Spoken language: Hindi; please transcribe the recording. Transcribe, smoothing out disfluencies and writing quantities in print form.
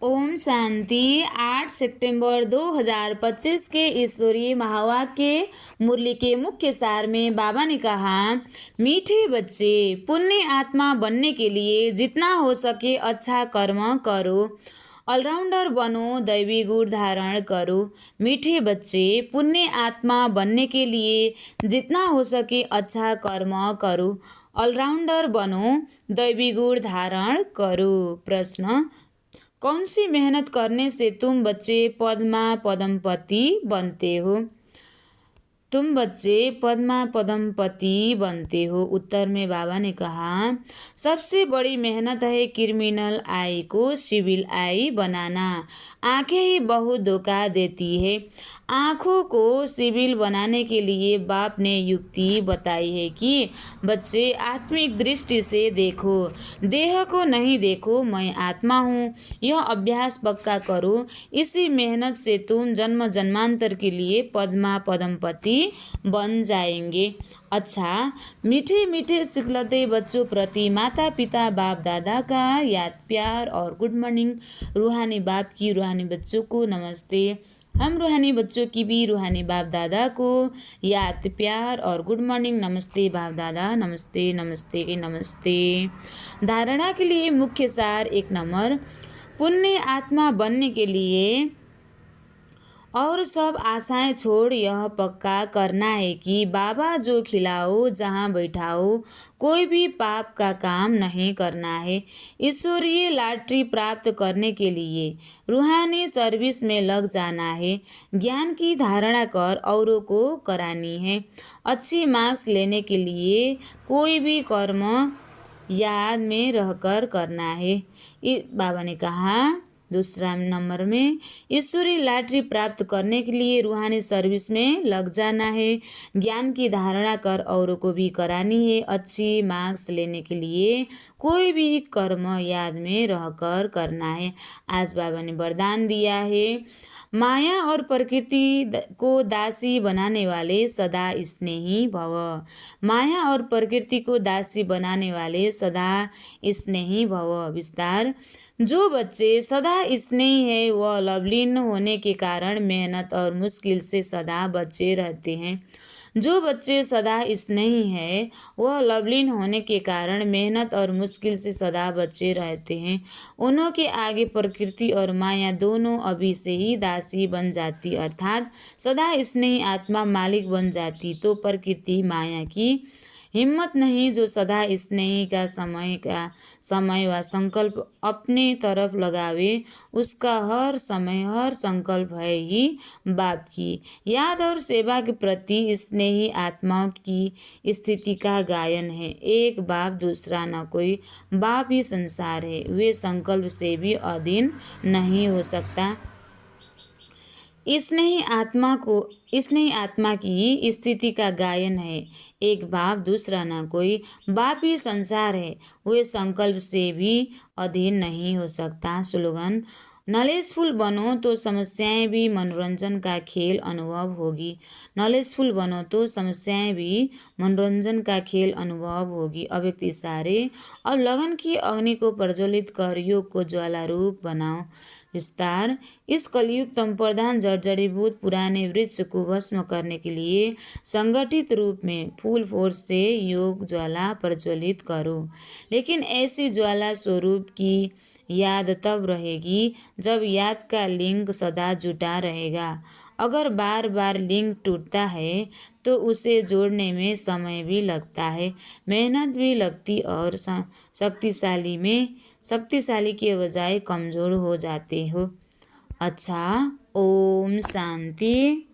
ओम शांति। 8 सितंबर 2025 के ईश्वरीय महावाक्य मुरली के मुख्य सार में बाबा ने कहा, मीठे बच्चे, पुण्य आत्मा बनने के लिए जितना हो सके अच्छा कर्म करो, ऑलराउंडर बनो, दैवी गुण धारण करो। मीठे बच्चे, पुण्य आत्मा बनने के लिए जितना हो सके अच्छा कर्म करो, ऑलराउंडर बनो, दैवी गुण धारण करो। प्रश्न, कौन सी मेहनत करने से तुम बच्चे पद्मा पदमपति बनते हो? तुम बच्चे पद्मा पदमपति बनते हो। उत्तर में बाबा ने कहा, सबसे बड़ी मेहनत है क्रिमिनल आई को सिविल आई बनाना। आंखें ही बहुत धोखा देती है। आंखों को सिविल बनाने के लिए बाप ने युक्ति बताई है कि बच्चे आत्मिक दृष्टि से देखो, देह को नहीं देखो, मैं आत्मा हूँ। यह अभ्यास पक्का करो। इसी मेहनत से तुम जन्म जन्मांतर के लिए पद्मा पदमपति बन जाएंगे। अच्छा, मीठे मीठे सिखलते बच्चों प्रति माता पिता बाप दादा का याद प्यार और गुड मॉर्निंग। रूहानी बाप की रूहानी बच्चों को नमस्ते। हम रूहानी बच्चों की भी रूहानी बाप दादा को याद प्यार और गुड मॉर्निंग। नमस्ते बाप दादा, नमस्ते नमस्ते नमस्ते। धारणा के लिए मुख्य सार 1 नंबर, पुण्य आत्मा बनने के लिए और सब आशाएं छोड़ यह पक्का करना है कि बाबा जो खिलाओ जहाँ बैठाओ, कोई भी पाप का काम नहीं करना है। ईश्वरीय लॉटरी प्राप्त करने के लिए रूहानी सर्विस में लग जाना है। ज्ञान की धारणा कर औरों को करानी है। अच्छी मार्क्स लेने के लिए कोई भी कर्म याद में रहकर करना है। बाबा ने कहा, 2 नंबर में ईश्वरीय लॉटरी प्राप्त करने के लिए रूहानी सर्विस में लग जाना है। ज्ञान की धारणा कर औरों को भी करानी है। अच्छी मार्क्स लेने के लिए कोई भी कर्म याद में रहकर करना है। आज बाबा ने वरदान दिया है, माया और प्रकृति को दासी बनाने वाले सदा स्नेही भव। माया और प्रकृति को दासी बनाने वाले सदा स्नेही भव। विस्तार, जो बच्चे सदा स्नेही है वह लवलीन होने के कारण मेहनत और मुश्किल से सदा बचे रहते हैं। जो बच्चे सदा स्नेही है वह लवलीन होने के कारण मेहनत और मुश्किल से सदा बचे रहते हैं। उन्हों के आगे प्रकृति और माया दोनों अभी से ही दासी बन जाती, अर्थात सदा स्नेही आत्मा मालिक बन जाती तो प्रकृति माया की हिम्मत नहीं। जो सदा स्नेही का समय व संकल्प अपने तरफ लगावे, उसका हर समय हर संकल्प है ही बाप की याद और सेवा के प्रति स्नेही आत्माओं की स्थिति का गायन है। एक बाप दूसरा न कोई बाप ही संसार है। वे संकल्प से भी अधीन नहीं हो सकता। स्नेही आत्मा की स्थिति का गायन है। एक बाप दूसरा ना कोई बाप ही संसार है। वे संकल्प से भी अधीन नहीं हो सकता। स्लोगन, नॉलेजफुल बनो तो समस्याएं भी मनोरंजन का खेल अनुभव होगी। नॉलेजफुल बनो तो समस्याएं भी मनोरंजन का खेल अनुभव होगी। अव्यक्त इशारे, और लगन की अग्नि को प्रज्वलित कर योग को ज्वाला रूप बनाओ। विस्तार, इस कलयुग तम प्रधान जर्जरीभूत पुराने वृक्ष को भस्म करने के लिए संगठित रूप में फुल फोर्स से योग ज्वाला प्रज्वलित करो। लेकिन ऐसी ज्वाला स्वरूप की याद तब रहेगी जब याद का लिंक सदा जुटा रहेगा। अगर बार बार लिंक टूटता है तो उसे जोड़ने में समय भी लगता है, मेहनत भी लगती और शक्तिशाली के बजाय कमजोर हो जाते हो। अच्छा, ओम शांति।